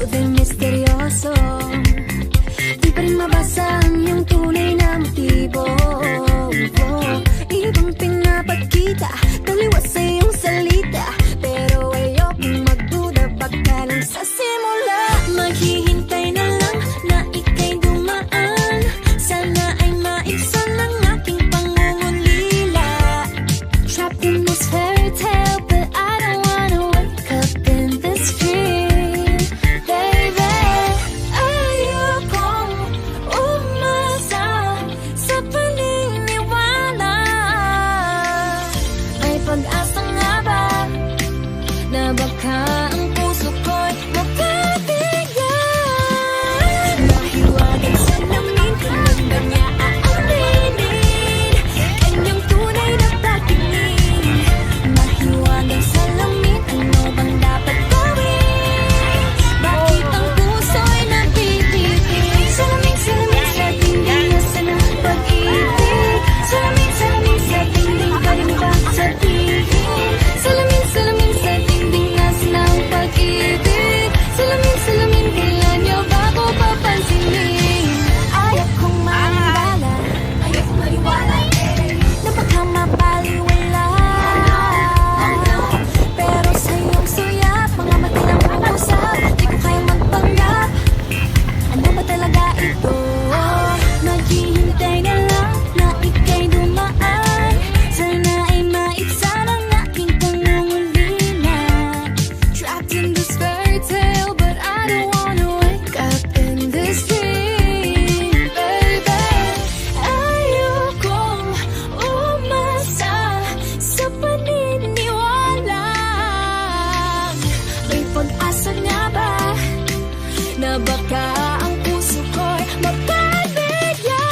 di misteryoso. Di pa rin mabasa ang iyong tunay na motibo. Ibang pinapakita, taliwas sa iyong salita, pero ayokong magduda, baka lang sa simula. Maghihintay na lang na ika'y dumaan, sana ay maibsan ang aking pangungulila. Trapped in this fairy tale, but I don't wanna wake up in this dream, baby. Ayokong umasa sa paniniwala. May pag-asa nga ba na baka ang puso ko'y mapabigyan? Mahiwagang salamin, kung ba niya aaminin kanyang tunay na patingin? Mahiwagang salamin, ano bang dapat gawin? Bakit ang puso'y napipitin? Salamin, salamin sa dingding, nasa na pag-ibig? Salamin, salamin sa dingding, pwede mo ba sabihin? Salamin, salamin sa dingding, nasa na ang pag-ibig? Salamin, salamin, kailan niyo ba ako papansinin? Ayaw kong maniwala, na baka mapaliwala. Pero sa iyong suyap, mga mata lang pag-usap, di ko kaya magpanggap. Ano ba talaga ito? Naghihintay na lang na ika'y dumaan, sana ay maibsan ang aking pangungulila. Trapped in this fairy tale, but I don't wanna wake up in this dream, baby. Ayokong umasa sa paniniwala. May pag-asa nga ba na baka ang puso ko'y mapabigyan?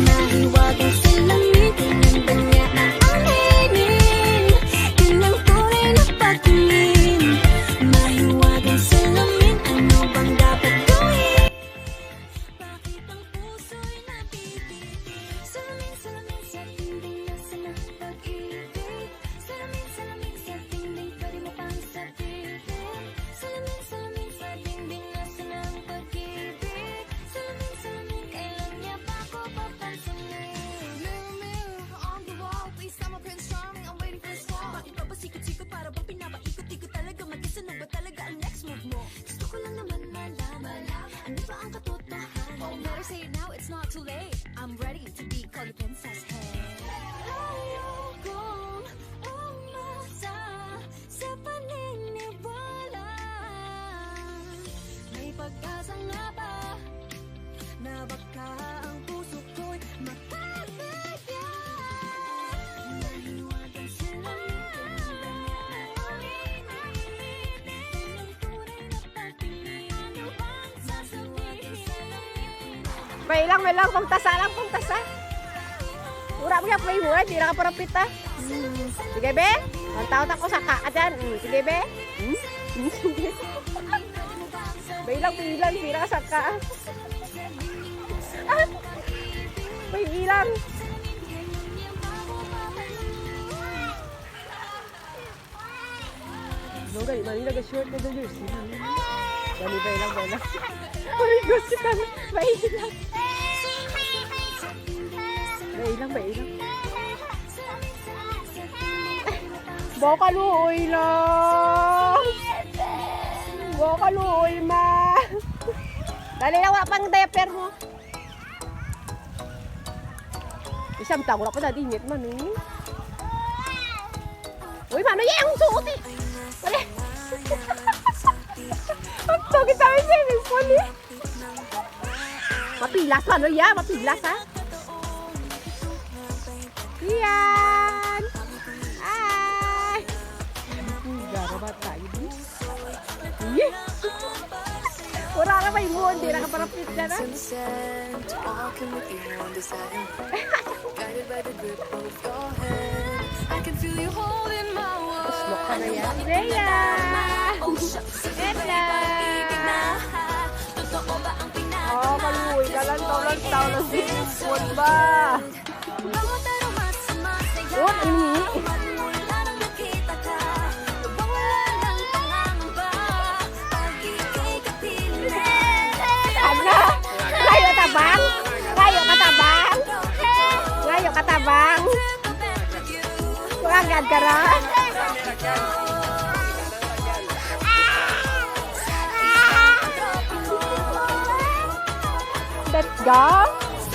Nahiwagang salamin, kailan ba niya aaminin kanyang tunay na patingin? Mahiwagang salamin, ano bang dapat gawin? Bakit ang puso'y napipiti? Salamin, salamin sa dingding, nasa na pag-ibig? Salamin, salamin sa dingding, pwede mo pang sabihin? Salamin, salamin sa dingding, nasa na ang pag-ibig? Salamin, salamin, kailan niya ba ako papansinin? Mirror, mirror on the wall, please tell my Prince Charming, I'm waiting for his call. Bakit ba pasikot-sikot, para bang pinapaikot-ikot talaga? Mag-isa na ba talaga ang next move mo? Gusto ko lang naman malaman, ano ba ang katotohanan? Oh, better say it now, it's not too late. I'm ready to be called the princess, hey. Ayokong umasa sa paniniwala. May pag-asa nga ba na baka ang puso ko'y mapabigyan? Mahiwagang salamin, kailan ba niya aaminin kanyang tunay na patingin? Ano bang sasabihin? May lang, pangtasa lang, pangtasa. Mura mo yan, may mura, di na ka parapit ha. Sige be, ang taot ako sa kaa dyan. Sige be. Sige. Bilang, pira ka sa kaa. May ilang. Nogay, manila ka short na doon. Dami, bilang. Uy, gusto ka na. May ilang. Baka luoy lang. Baka luoy ma. Dali lang, wala pang diaper mo. Isang taon na pa na dingit man eh. Uy, mano yung suot eh. Wala. Ang togit tayo sa cellphone eh. Mapilas man, no ya? Mapilas ha? Yan! Ay! Gara ba tayo din? Iya! Wala ka may mo, hindi na ka parapit na na. Uslok ka na yan. Rhea! Edna! Oh, maluwi ka lang, taw lang sipon ba? What ini? Bayad ka na. Let's go.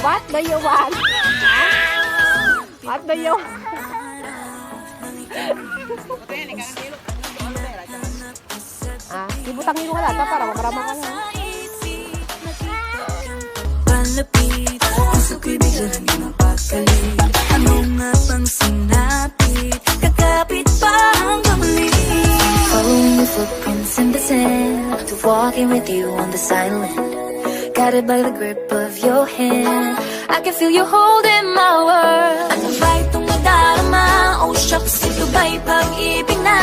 What do you want? What do you want? Ibutangin mo ka lang para makarama ka na. Palapit, puso ko'y bigla nang mapakalit. Ano nga bang sinapit? Kakapit pa hanggang muli. Following the footprints in the sand, to walking with you on the silent. Guided by the grip of your hand, I can feel you holding my world. Ano ba itong nadarama? Oh shucks, ito ba'y pag-ibig na?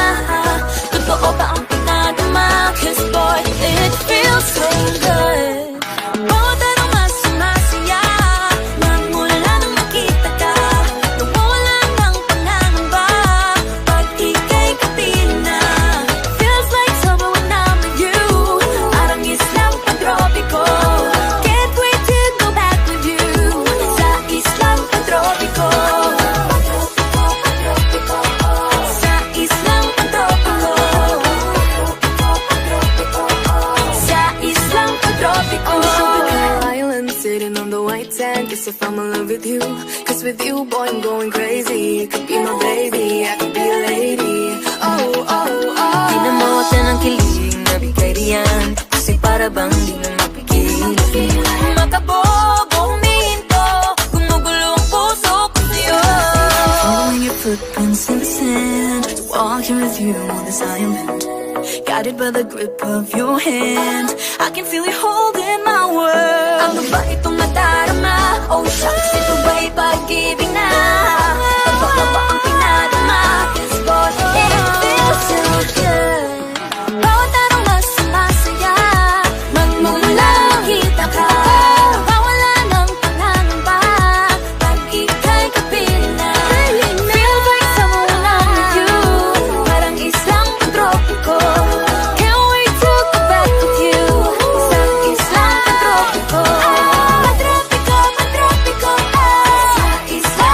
Totoo ba ang pinadama? 'Cause boy, it feels so good. Bawat anong masaya, magmula nang makita ka, nawawala ng pangangamba pag ika'y kapiling na. Feels like summer when I'm with you, parang islang pantropiko. Can't wait to go back with you sa islang pantropiko. Sa islang pantropiko. Sa islang pantropiko. Island sitting on the white sand. Guess if I'm in love with you, 'cause with you, boy, I'm going crazy. You could be my baby, I could be a lady. Oh, oh, oh. Di na mawala ng kilig na bigay diyan, kasi para bang di na mapigil. Makabobo, humihinto, gumugulo ang puso ko sa'yo. Following your footprints in the sand, walking with you on this island. Guided by the grip of your hand, I can feel you holding my world. Ano ba itong nadarama? Oh shucks, ito ba'y pag-ibig na? Totoo ba ang pinadama? 'Cause boy, it feels so good. Bawat anong masaya, magmumula makita ka. Nawawala ng pangangamba pag ika'y kapiling na. Feels like summer when I'm with you, parang islang pantropiko. Can't wait to go back with you sa islang pantropiko. Pantropiko, pantropiko, sa islang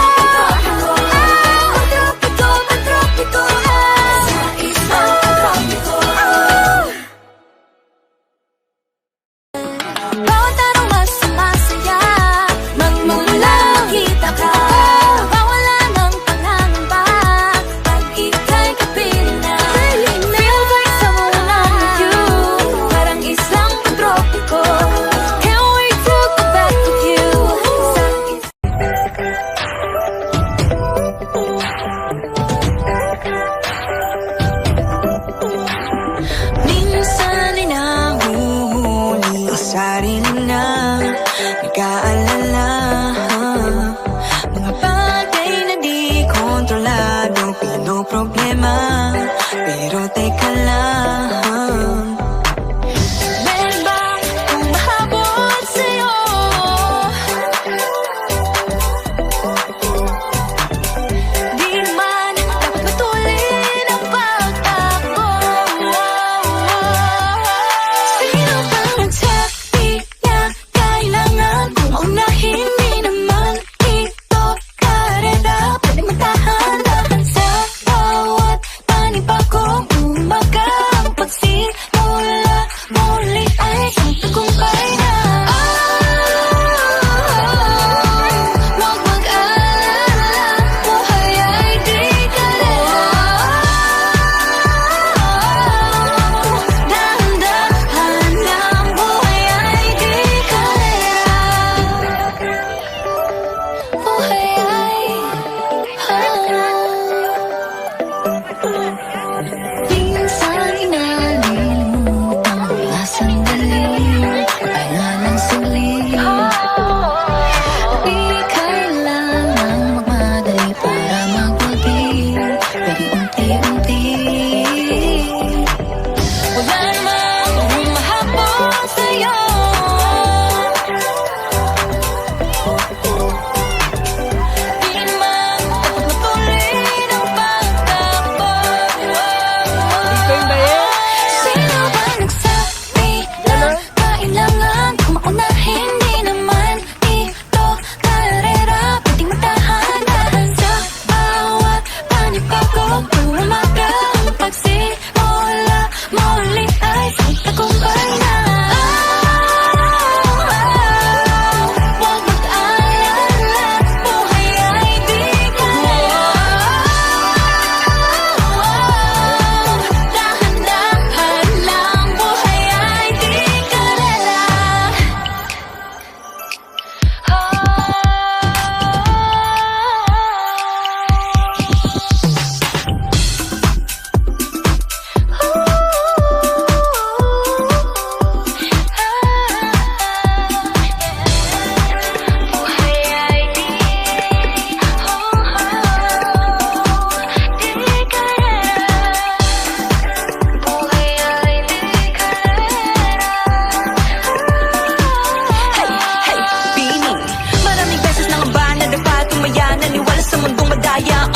kaya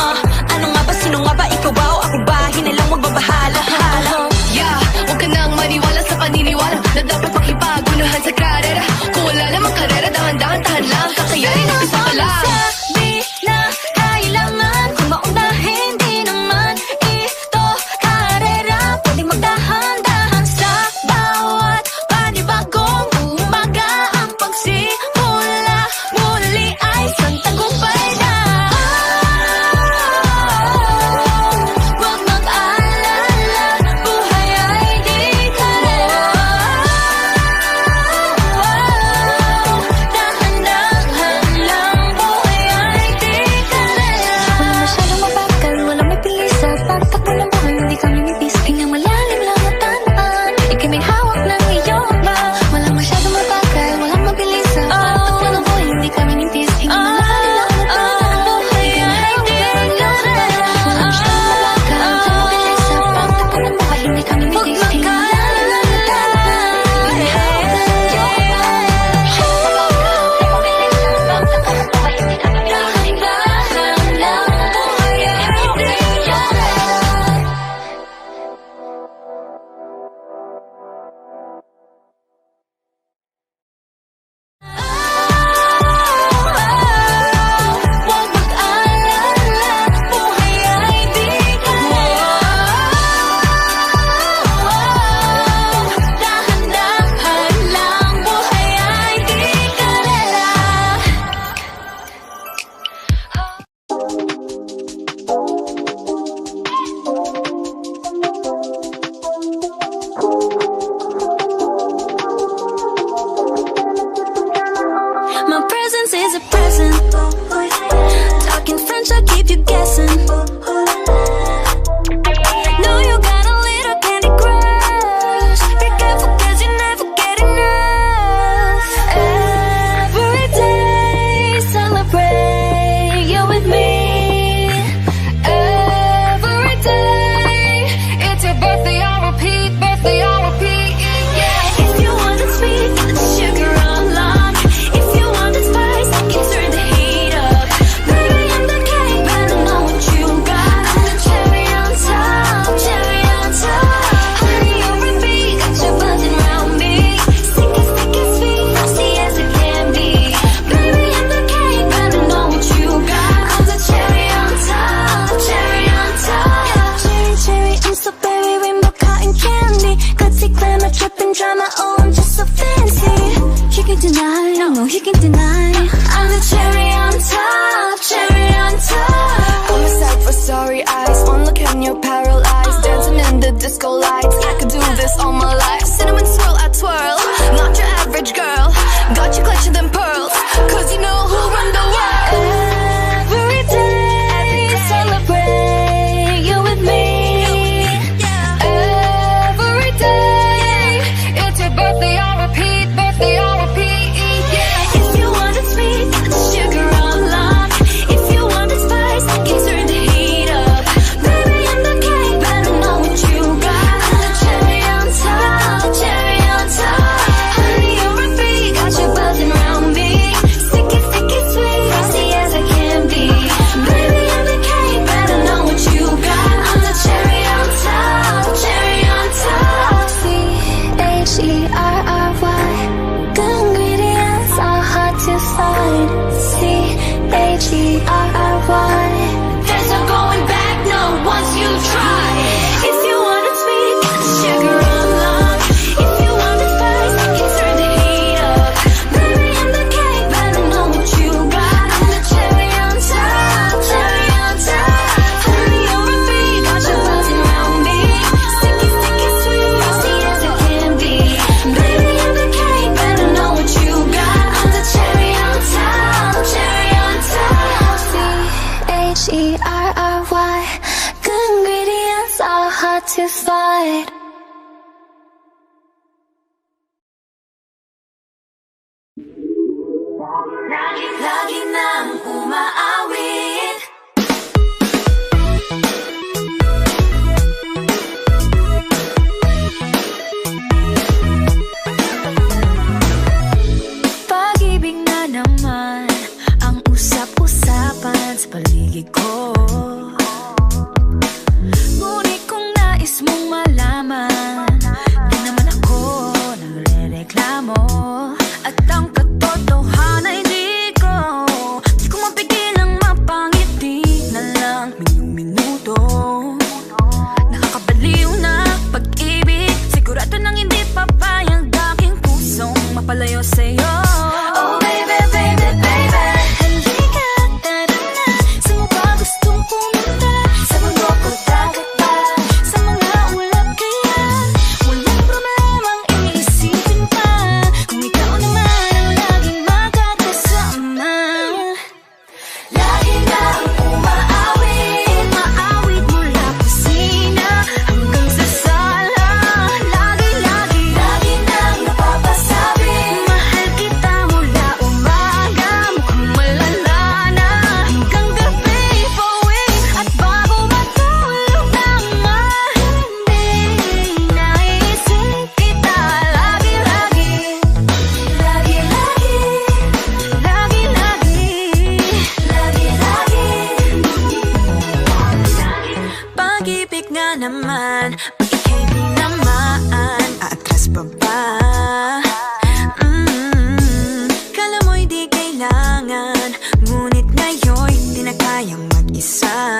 Ano nga ba, sino nga ba, ikaw ba o ako ba? Hinilang magbabahala Yeah, huwag ka nang maniwala sa paniniwala na dapat pang ipagunahan sa karera. Kung wala namang karera, dahan-dahan, tahan lang. Kakayanin, umpisa pa lang. Sabi na kailangan kung maunahin, di naman ito karera. Pwedeng magdahan-dahan sa bawat panibagong umaga. Ang pagsimula muli ay isang tagumpay na. Huwag mag-alala, buhay ay di karera. Dahan-dahan lang, buhay ay di karera. Wala masyadong mabagal, wala may pilisa. Pagtakbo ng buhay, hindi kami nipis. Hingang malalim lang at tanan, ikay may hawak ng iyong ba. Wala masyadong mabagal, walang mabilisa. Pagtakbo ng buhay, hindi kami nipis. Hingang malalim lang at tanan, buhay ay di karera. Wala masyadong mabagal, walang mabilisa. Pagtakbo ng buhay, hindi kami nipis. Hingang malalim lang at tanan, ikay may hawak ng iyong ba. Huwag mag-alala, buhay ay di karera. Dahan-dahan lang, buhay ay di karera. My presence is a present. Talking French, I keep you guessing. Know you got a little candy crush. Be careful 'cause you never get enough. Every day, celebrate you with me. Every day, it's your birthday, I'll repeat, yeah. If you want the sweet, sugar on lock. If you want the spice, I can turn the heat up. Baby, I'm the cake, but I know what you got. I'm the cherry on top, cherry on top. Honey, over me, got you buzzing round me. Sticky, sticky, sweet, frosty as it can be. Baby, I'm the cake, but I know what you got. I'm the cherry on top, cherry on top. Cherry, cherry, I'm so berry, rainbow cotton candy. Glitzy, glamour, dripping drama, oh, I'm just so fancy. You can deny, no, you can deny. I'm the cherry on top, cherry on top. I'm a sight for sorry eyes. One look and you're paralyzed. Dancing in the disco lights. I could do this all my life. Cinnamon swirl, I twirl. Not your average girl. Got you clutching them pearls. 'Cause you know who run the world. Every day, celebrate you with me. Every day, it's your birthday, I'll repeat, yeah. If you want the sweet, sugar on lock. If you want the spice, I can turn the heat up. Baby, I'm the cake, but I know what you got. I'm the cherry on top, cherry on top. Honey, over me, got you buzzing round me. Sticky, sticky, sweet, frosty as I can be. Baby, I'm the cake, but I know what you got. I'm the cherry on top, cherry on top. CHERRY, good ingredients are hard to find. CHERRY, there's no going back, no, once you try. If you want it sweet, sugar on lock. If you want the spice, I can turn the heat up. Baby, I'm the cake, but I know what you got. I'm the cherry on top, cherry on top. Honey, over me, got you buzzing round me. Sticky, sticky, sweet, frosty as it can be. Baby, I'm the cake, but I know what you got. I'm the cherry on top, cherry on top. CHERRY, good ingredients are hard to find. Lagi nang umaawit. Pag-ibig na naman ang usap-usapan sa paligid ko. tayong mag-isa.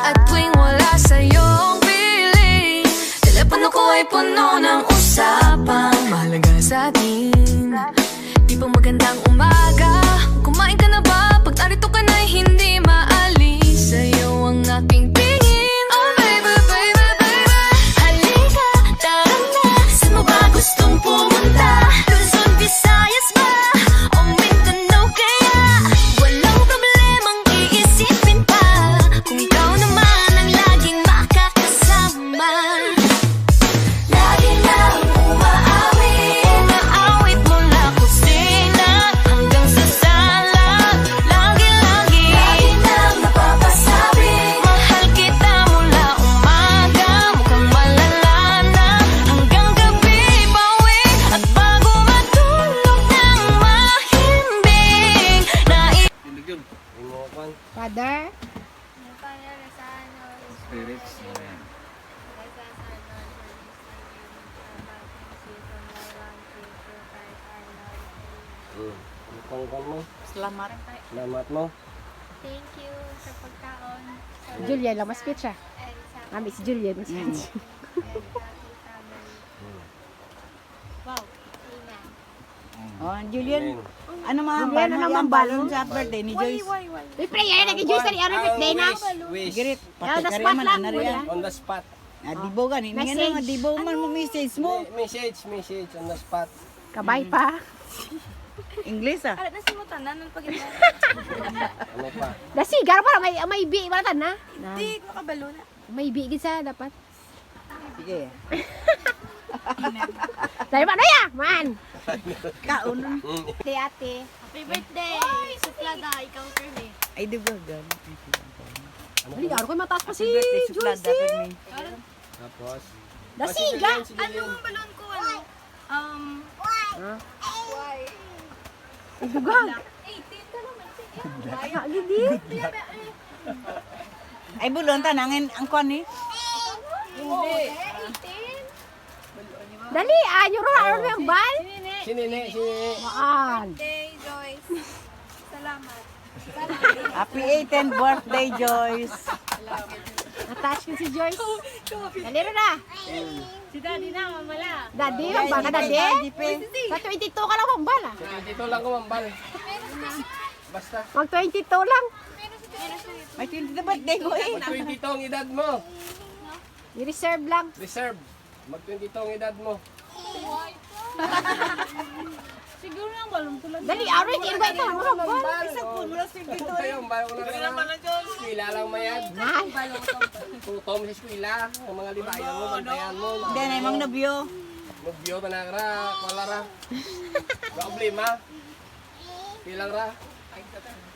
At tuwing wala sa'yong piling, telepono ko ay puno ng usapang mahalaga sa atin. Di ba magandang umaga? Kumain ka na ba? Pag narito ka na'y hindi maalis sa'yo ang aking tingin. Oh baby, baby, baby, halika, tara na. Saan mo ba gustong pumunta? Luzon, Visayas ba? O Mindanao kaya? Walang problemang iisipin pa kung ikaw naman ang laging makakasama. Lagi nang umaawit mula kusina hanggang sa sala. Lagi-lagi nang napapasabi, mahal kita mula umaga, mukhang malala na hanggang gabi. Bawi at bago matulog ng mahimbing Father, Spirits. Tanggal mo. Salamat. Salamat mo. Thank you sa pagkaon. Julian lang, mas speech siya. And sa Ah, Miss Julian, mas speech. Wow. Amen. Oh, Julian. Ano mga Julian, balon ano mo? mga Ang balon sa birthday ni Joyce? Uy, prayer, nag-Joyce na ni birthday na. Wish. Girit. Yeah, Pati the ka spot man, lang, anariya. wala. On the spot. Dibo gani. Nga Message. nga, dibo man mo message mo. Message on the spot. Kabay pa. English ah. Alat na si mo tanan ng pag Ano pa? Dasigar para may bi maratan na. Hindi makabalo na. May bi gid sa dapat. Sige. Dahil ba na ya, man. Kaon. Ate. Happy birthday! Suplada, ikaw Kirby. Ay, dibo gani. Dali, araw ko mataas pa si Birthday suplada Joyce. for me. Tapos. Dasiga. Ano ang balon ko? Ano? Dugang. 18 ka naman. Ah, gidi. Ay, bulon tanangin ang kwan ni. Hindi. 18? Dali, anyo ro araw yung bal. Sinini. Maan. Birthday, Joyce. Salamat. Happy 18th birthday, Joyce. Attach ko si Joyce. Dali ro na. Si Daddy na, mamala. Daddy, ang baka daddy. Sa 22 ka lang ang bala. Dito lang kumambal. Basta. Mag 22 lang. May 20th birthday ko eh. 22 ang edad mo. I-reserve lang. Reserve. Mag 22 ang edad mo. Siguro nga balon ko lang. Dali, araw yung invite ka lang mo bal. Isang puno na si Ito yung bayo ko lang naman. Eskwela lang mayad. Nay. Tutom sa eskwela. Ang mga libayan mo, bantayan mo. Hindi na yung nabyo. Magbiyo ka na ra. Wala ra. Problema. Pilang ra.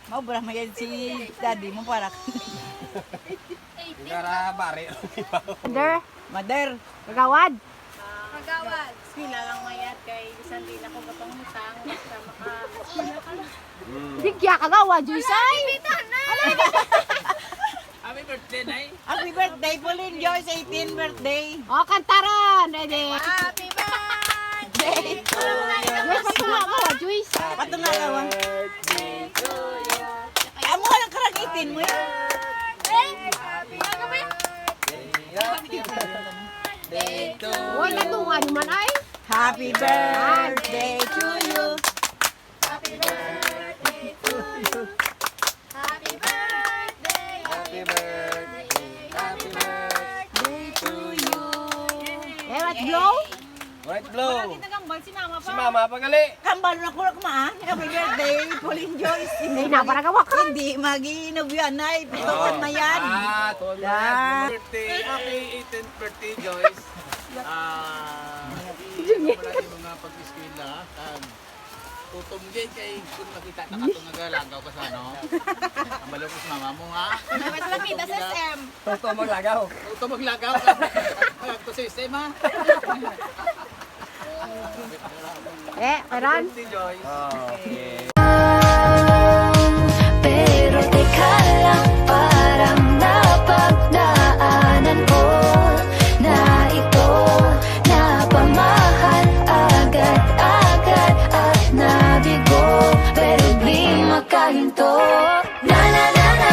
Maubra mayan si daddy mo para. Hindi ra bari. Under. Mother. Kagawad. Magawad. Sila lang mayat kay isang din ako katong musang. Basta maka-sila ka lang. Hindi kaya kagawad, Joyce ay. Happy birthday, Pauline Joyce, 18th birthday. O, kantaran. Ready. Happy birthday! Joyce, patunga mo, Joyce. Patunga ka ba? Amo ka lang karagitin mo yan. Uy, natunga naman ay. Happy birthday to you. Happy birthday to you. Happy birthday! Happy birthday. Happy birthday to you. Eh, let's blow. Right blow. Nagambal si mama Si mama pagali. Kambal na ko kumaan. Happy birthday, Pauline Joyce. Hindi na, para gawa ka. Hindi mag-iinog yan ay. Pitukan na yan. Tuwan mo Ah. Birthday, happy 18th birthday, Joyce. Wala yung mga pag-eskwela. Tutumgay kay kung makita na katong nagalagaw ka sa ano. Ang balo ko sa mama mo ha. Mas lamita sa SM. Toto maglagaw. Ito maglagaw ka. Ito sa sistema. Eh, Karan. Si Joyce. Okay. Pero teka lang, parang napagdaanan ko na ito napamahal agad-agad at nabigo, pero di makahinto. Na na na na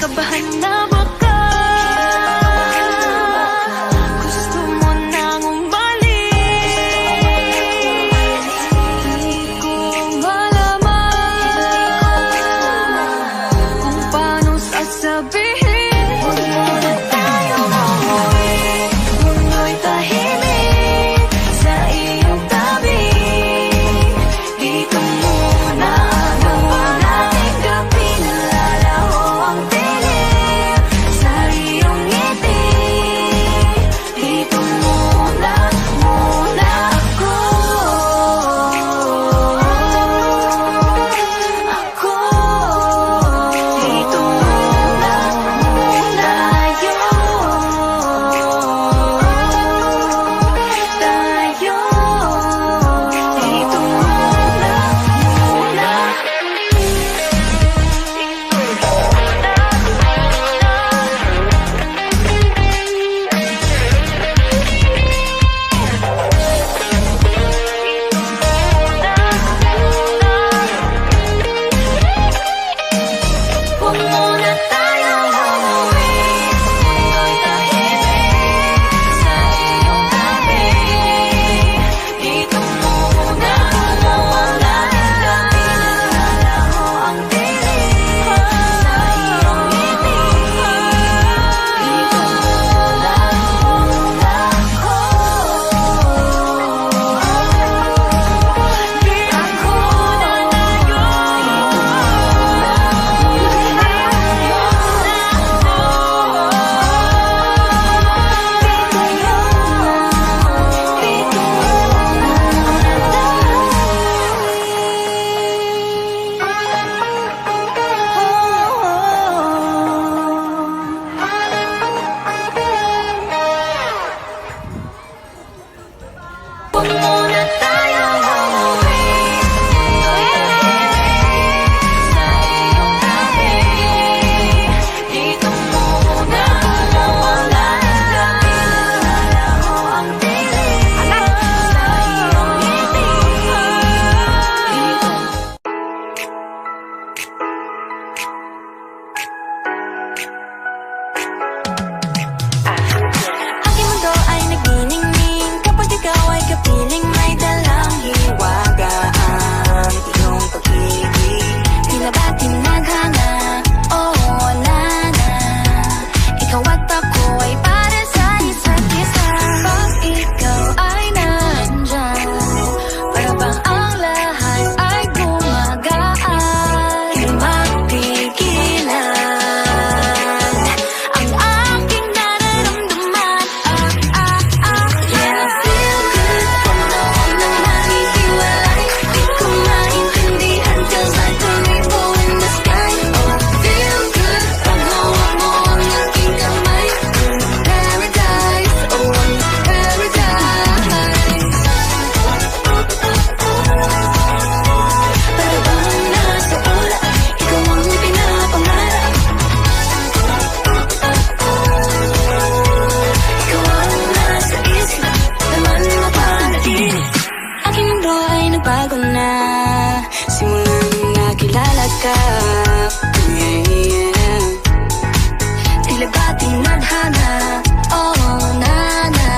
kinakabahan na baka gusto mo nang umalis. Di ko malaman kung paano sasabihin. Huwag mo na tayong umuwi, mundo'y tahimik sa iyong tabi. Dito muna ang ating gabi, nalalaho ang dilim sa iyong ngiti. Dito muna ako. Dito muna tayo. Dito huwag muna tayong umuwi, mundo'y tahimik sa iyong tabi. Dito muna ang ating gabi, nalalaho ang dilim sa iyong ngiti. Dito muna ako. Huwag muna tayong umuwi, mundo'y tahimik sa iyong tabi. Dito muna ang ating gabi, nalalaho ang dilim sa iyong ngiti. Dito aking mundo ay nagniningning kapag ikaw ay kapiling, may dalang hiwagaan. Iyong pag-ibig, di na ba tinadhana? Oo, wala na. Ikaw at ako ay para sa isa't isa. Pag ikaw ay nandyan, para bang ang lahat ay gumagaan. Di mapigilan ang aking nararamdaman. Yeah, I feel good. Panahon nang nahihiwalay, di ko maintindihan, feels like a rainbow in the sky. Oh, I feel good. Pag hawak mo ang aking kamay, paradise, oh, paradise. Para bang nasa ulap, ikaw ang pinapangarap. Ikaw ang nasa isip, naman mapanaginip. Aking mundo ay nagbago na simula nung nakilala ka. Yeah. Tila ba tinadhana? Oo, nana.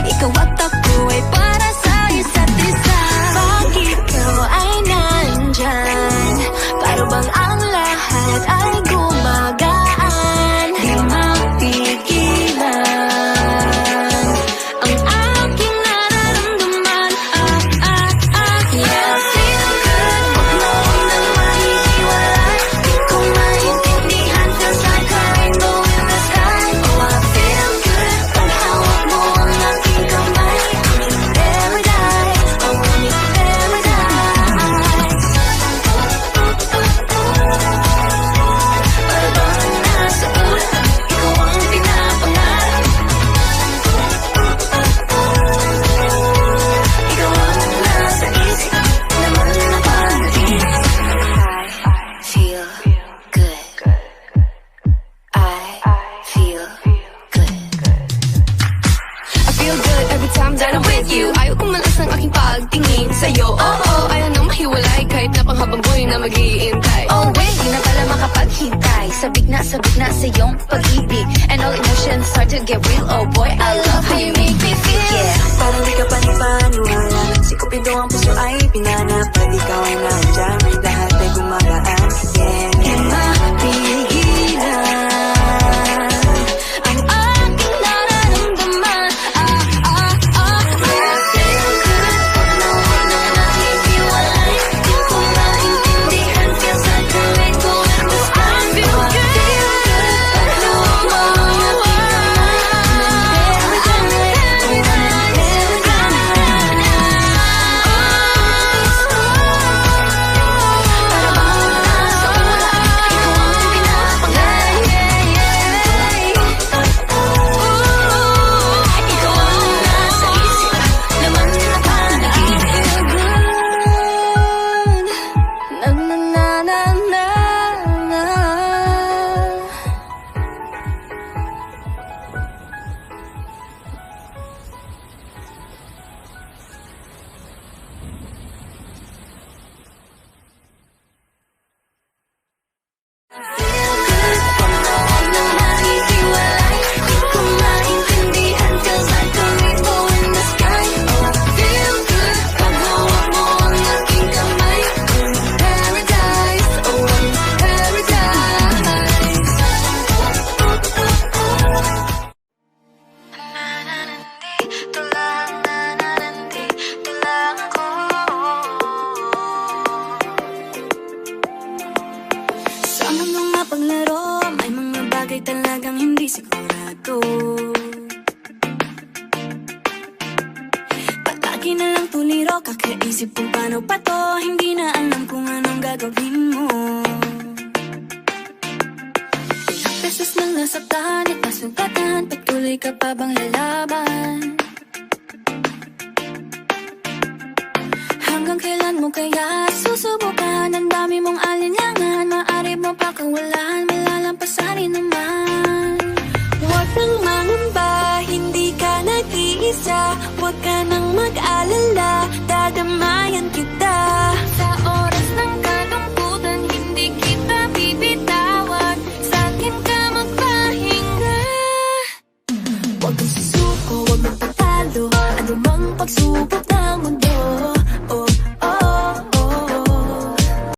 Ikaw at ako ay para sa isa't isa. Pag ikaw ay nandyan, para bang ang lahat ay gumagaan. Di mapigilan ang aking nararamdaman. Yeah, I feel good. Panahon nang mahihiwalay, di ko maintindihan, feels like a rainbow in the sky. Oh, I feel good. Pag hawak mo ang aking kamay, paradise, oh, paradise. Para bang nasa ulap, ikaw ang pinapangarap. Ikaw ang nasa isip, naman napanaginip. I feel good. I feel good. I feel good every time that I'm with you. Ayaw kumalas ng aking pagtingin sa'yo. Oo, ayaw nang mahiwalay kahit na panghabang buhay na mag-iintay. Oh wait, di na pala makapaghintay sa sabik na sa iyong pag-ibig. And all emotions start to get real. Oh boy, I love how you make me feel, yeah. Parang di ka panipaniwala. Si Cupido ang puso ay pinanap. At ikaw ay nandyan, lahat ay gumagaan. Yeah, Di mapigilan ang aking nararamdaman. Feel good pag nawag na nahihiwalay. Di ko maintindihan, feels like a rainbow in the sky. Feel good pag nawag mo ang aking kamay. Paradise, oh paradise. Dito lang ako. Sa mundong mapaglaro, may mga bagay talagang hindi sigurado. Palagi na lang tuliro, kakaisip kung paano pa to. Hindi na alam kung anong gagawin mo. Ilang beses nang nasaktan at nasugatan, patuloy ka pa bang lalaban? Hanggang kailan mo kaya susubukan? Ang dami mong alinlangan, maaari mo pa kawalan, malalampasan rin naman. Huwag nang mangamba, hindi ka nag-iisa. Huwag ka nang mag-alala, dadamayan kita.